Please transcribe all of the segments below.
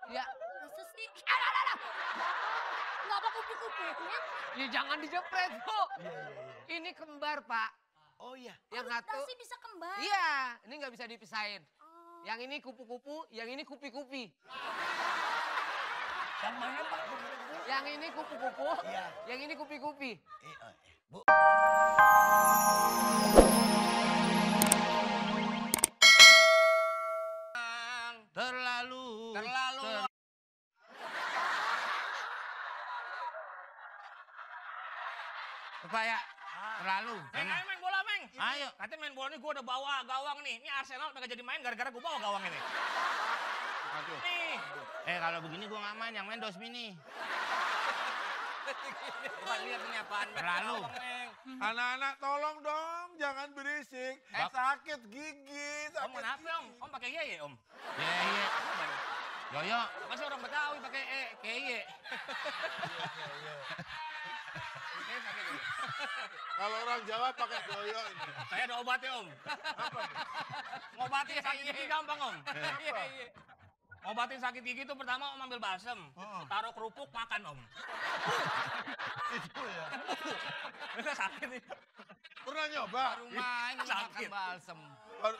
Ya. Masa sih? Alah. Nggak ada kupu-kupunya? Ya jangan dijepret, Bu. Ini kembar, Pak. Oh iya. Yang satu. Dasi bisa kembar. Iya, ini nggak bisa dipisahin. Oh. Yang ini kupu-kupu, yang ini kupi-kupi. Yang mana Pak? Kupu-kupu? Yang ini kupu-kupu, Iya. yang ini kupi-kupi. Bu. Terlalu. Apa ya? Terlalu. Ayo main bola, Meng. Ayo. Katanya main bola nih gue udah bawa gawang nih. Ini Arsenal nggak jadi main gara-gara gue bawa gawang ini. Aduh. Nih. Kalau begini gua nggak main, yang main Dosmini. Coba lihat ini apaan. Terlalu. Anak-anak tolong dong, jangan berisik. Sakit gigi. Om kenapa Om? Om pakai ye Om? Iya. Yoyo. Masa orang Betawi pakai keye? Kalau orang Jawa pakai doyo ini. Saya ada obatnya Om. Ngobatin sakit gigi gampang Om. Iya. Ngobatin sakit gigi itu pertama Om ambil balsem, taruh kerupuk makan Om. Itu ya. Bener sakit nih. Pernah nyoba? Main makan Sakit. balsem.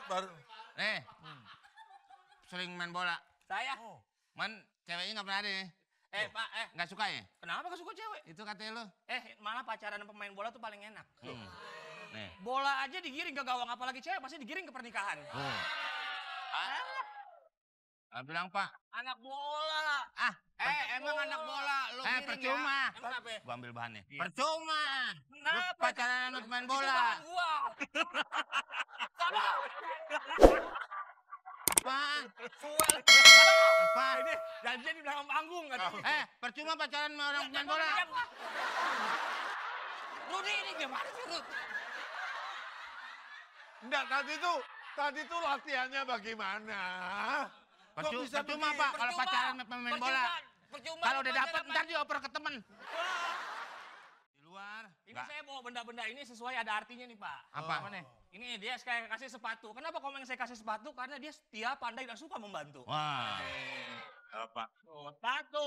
Baru. Sering main bola. Saya? Man, ceweknya nggak pernah ada ya? Pak, Nggak suka ya? kenapa gak suka cewek? Itu katanya lo. Malah pacaran sama pemain bola tuh paling enak. Nih. Bola aja digiring ke gawang, apalagi cewek pasti digiring ke pernikahan. Bilang Pak. Anak bola. Emang anak bola lu giring Percuma. Emang kenapa? Gua ambil bahannya. Percuma. Lu Kenapa? pacaran sama pemain Itu bola. bahan gua. Sama. Apaan? Fuel. Apa? Ini janjian di belakang panggung kan. Percuma pacaran sama orang pemain bola. Rudi ini gimana sih Rud? Enggak, tadi tuh latihannya bagaimana? Kok bisa Percuma begini? Pak kalau pacaran sama pemain bola. Percuma. Kalau udah dapet pacaran ntar dioper ke temen. Di luar. Ini saya bawa benda-benda ini sesuai ada artinya nih Pak. Apa? Ini dia saya kasih sepatu. Kenapa komen saya kasih sepatu? Karena dia setia, pandai, dan suka membantu. Wah. Apa? Oh, sepatu.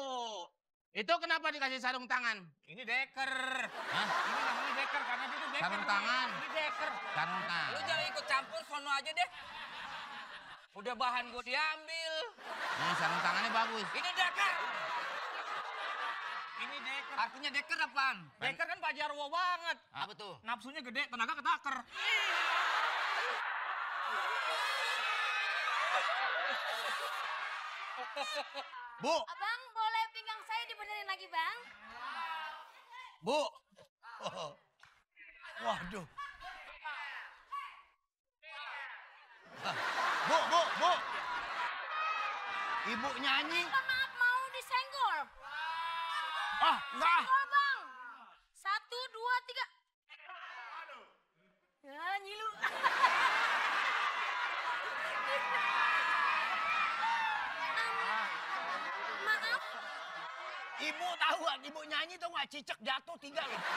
Itu kenapa dikasih sarung tangan? Ini deker. Hah? Ini namanya deker karena dia tuh deker. Sarung tangan. Ini deker. Sarung tangan. Lu jangan ikut campur, sono aja deh. Udah bahan gue diambil. Ini sarung tangannya bagus. Ini deker. Ini deker. Artinya deker apaan? Deker kan Pak Jarwo banget. Apa tuh? Nafsunya gede, tenaga ketaker. Bu, Abang, boleh pinggang saya dibenerin lagi, Bang? Bu. Waduh. Bu. Ibu nyanyi. Maaf, mau disenggol. Enggak. Senggol, Bang. 1, 2, 3. Ya, nyilu. Maaf. Ibu tahu kan, ibu nyanyi tuh nggak cicak jatuh 3 gitu.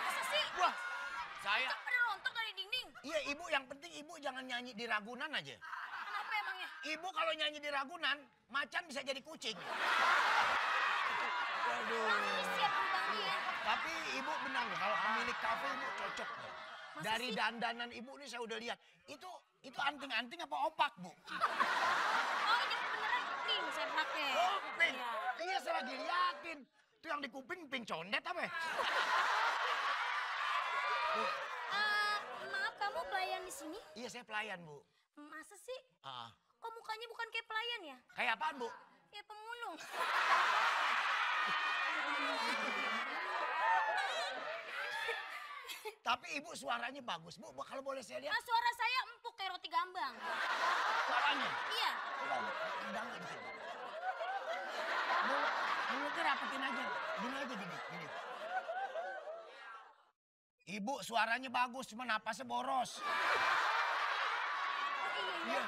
Masa sih? Wah, saya. Kan pernah rontok dari dinding. Iya ibu, yang penting ibu jangan nyanyi di Ragunan aja. Kenapa emangnya? Ibu kalau nyanyi di Ragunan, macan bisa jadi kucing. Siap Bang ya. Tapi ibu benar loh, kalau pemilik kafe ibu cocok. Dari dandanan ibu nih saya udah lihat. Itu anting-anting apa opak, Bu? Oh, ini beneran pink saya pakai. Oh, pink. Iya. Iya, saya lagi liatin. Itu yang di kuping pink condet apa ya? Maaf, kamu pelayan di sini? Iya, saya pelayan, Bu. Masa sih? Ah, Kok mukanya bukan kayak pelayan ya? kayak apaan, Bu? Kayak pemulung. Tapi ibu suaranya bagus, Bu. Kalau boleh saya lihat Suara saya empuk kayak roti gambang. suaranya. Iya. Coba, Bu. Udah nggak di sini. Mulutnya rapetin aja. Gini aja, gini. Ibu suaranya bagus, cuma napasnya boros. Iya.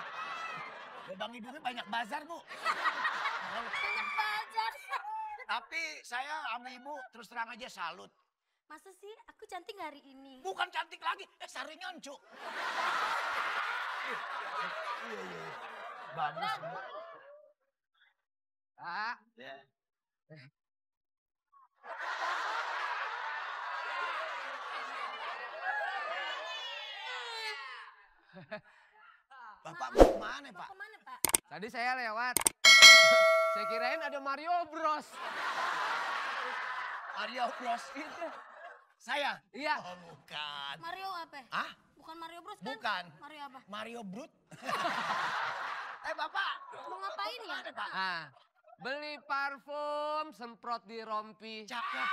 Lubang hidungnya banyak bazar, Bu. Banyak bazar. Tapi saya sama ibu terus terang aja salut. Masa sih? Aku cantik nggak hari ini? Bukan cantik lagi, saringan, Cuk. Iya. Bagus. Pak, Bapak mau kemana, Mau Pak? kemana, Pak? tadi saya lewat. Saya kirain ada Mario Bros. Mario Bros. Saya? Iya. Oh, bukan. Mario apa? Hah? Bukan Mario Bros kan? Bukan. Mario apa? Mario Brut. Bapak. Mau ngapain ya? Kemana, Pak? Ah, beli parfum, semprot di rompi. Cakep.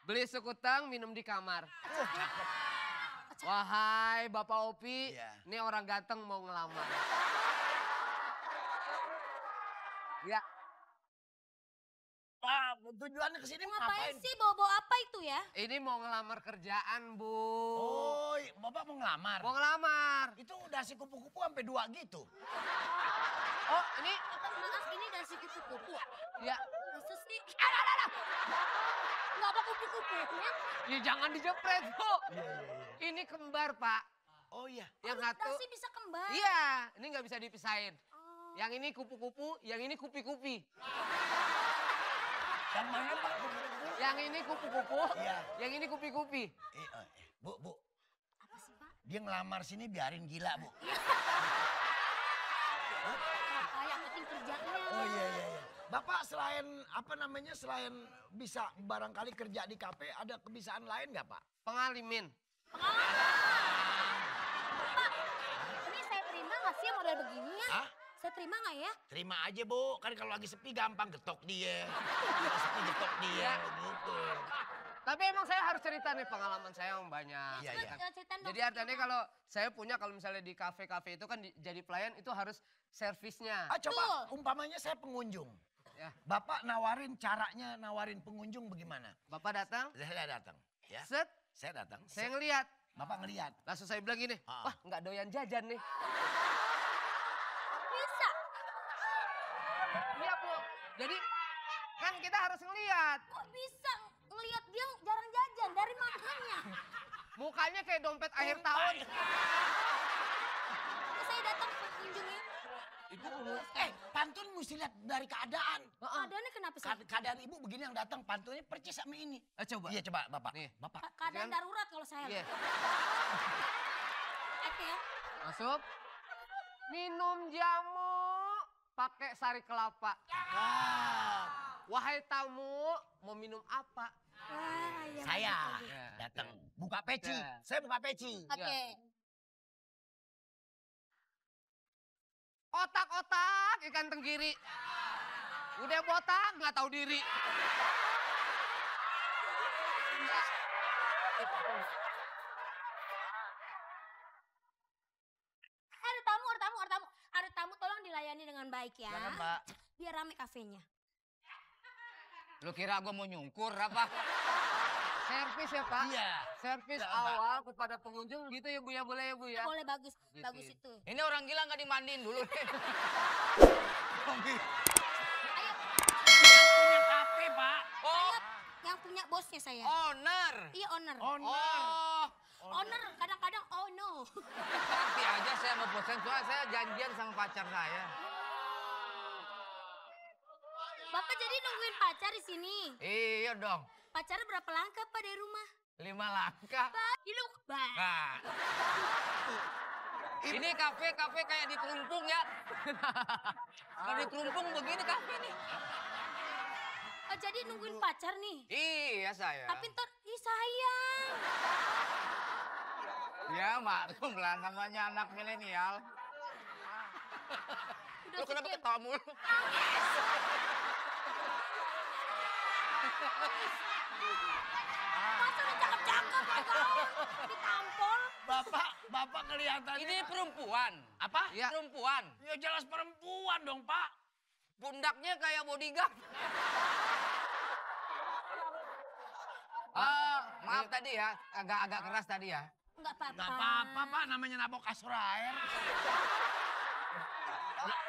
Beli sekutang, minum di kamar. Cakep. Wahai Bapak Opi, Iya. ini orang ganteng mau ngelamar. Ya, Pak, tujuannya ke sini Mau ngapain sih? Bawa-bawa apa itu ya? ini mau ngelamar kerjaan, Bu. Oh, Bapak mau ngelamar? Mau ngelamar. Itu dasi kupu-kupu sampai 2 gitu. Oh, ini Maaf, ini dasi kupu-kupu. ya, Masa sih? Nggak ada kupu-kupunya. ya jangan dijepret, Bu. Ini kembar, Pak. Oh iya. Yang satu, Dasi bisa kembar. iya, ini nggak bisa dipisahin. Oh. Yang ini kupu-kupu, yang ini kupi-kupi. Yang mana, Pak? Kupu-kupu? Yang ini kupu-kupu, Iya. yang ini kupi-kupi. Bu. Apa sih, Pak? Dia ngelamar sini biarin gila, Bu. Apa yang penting kerjanya? Oh iya. Bapak selain selain bisa barangkali kerja di kafe, ada kebiasaan lain nggak, Pak? Pengalimin. Pak, ini saya terima nggak sih model begini ya? Hah? Saya terima nggak ya? Terima aja, Bu. Kan kalau lagi sepi gampang getok dia. Kalau sepi getok dia gitu. Tapi emang saya harus cerita nih pengalaman saya yang banyak. Iya. Ceritain dong. Jadi artinya kalau saya punya, kalau misalnya di kafe-kafe itu kan jadi pelayan itu harus servisnya. Coba umpamanya saya pengunjung. Ya. Bapak nawarin caranya nawarin pengunjung bagaimana? Bapak datang, Saya datang, ya. set, Saya datang. saya ngelihat. Bapak ngelihat. Langsung saya bilang gini, Ah. wah nggak doyan jajan nih. Bisa. Iya, Bu. Jadi kan kita harus ngelihat. Kok bisa ngelihat dia jarang jajan dari makanya? Mukanya kayak dompet akhir tahun. Saya datang pengunjungnya. Itu Pantun mesti lihat dari keadaan. Keadaannya kenapa sih? Keadaan ibu begini yang datang, pantunnya percis sama ini. coba. Iya, coba Bapak. Nih. Bapak. Keadaan Kan? darurat kalau saya. Iya. Oke ya. Masuk. Minum jamu pakai sari kelapa. Ah, Wahai tamu, mau minum apa? Wah, iya. saya Ya. datang buka peci. Ya. Saya buka peci. Oke. Otak-otak ikan tenggiri. Udah botak nggak tahu diri. Ada tamu tolong dilayani dengan baik ya. Silakan, Pak. Biar rame kafenya. Lu kira gua mau nyungkur apa? Servis ya, Pak? Iya. Servis Ya, Pak. awal kepada pengunjung gitu ya, Bu ya, boleh ya, Bu ya? Boleh bagus, Gitu. bagus itu. Ini orang gila nggak dimandiin dulu nih. Ayo, Punya kafe, Pak. Oh, yang punya bosnya saya. owner. Iya owner. Owner. Oh, Owner kadang-kadang oh no. nanti aja saya mau bosen soalnya saya janjian sama pacar saya. Bapak jadi nungguin pacar di sini. Iya dong, Pacarnya berapa langkah Pak dari rumah? 5 langkah. Pak, hidup. Pak. Nah. Ini kafe kayak di Kelungkung ya. Kalau di Kelungkung begini kafe nih. Oh, jadi nungguin pacar nih. Iya saya. Tapi ntar, ih sayang. Ya maklum lah namanya anak milenial. Udah Lu kenapa sekian. ketawa mulu? Masa udah cakep-cakep ditampol. Bapak kelihatannya. Ini perempuan. apa? Iya. Perempuan. Ya jelas perempuan dong, Pak. Pundaknya kayak bodyguard. Maaf tadi ya, agak keras tadi ya. Enggak apa-apa. Nggak apa-apa, Pak. Namanya nabok kasur air.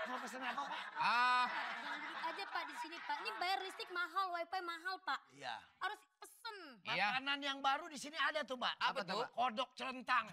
Mau pesen apa, Pak? Jangan duduk aja Pak di sini Pak. Ini bayar listrik mahal, wifi mahal Pak. Iya. Harus pesen. Iya. Makanan yang baru di sini ada tuh, Pak. Apa tuh? Kodok celentang.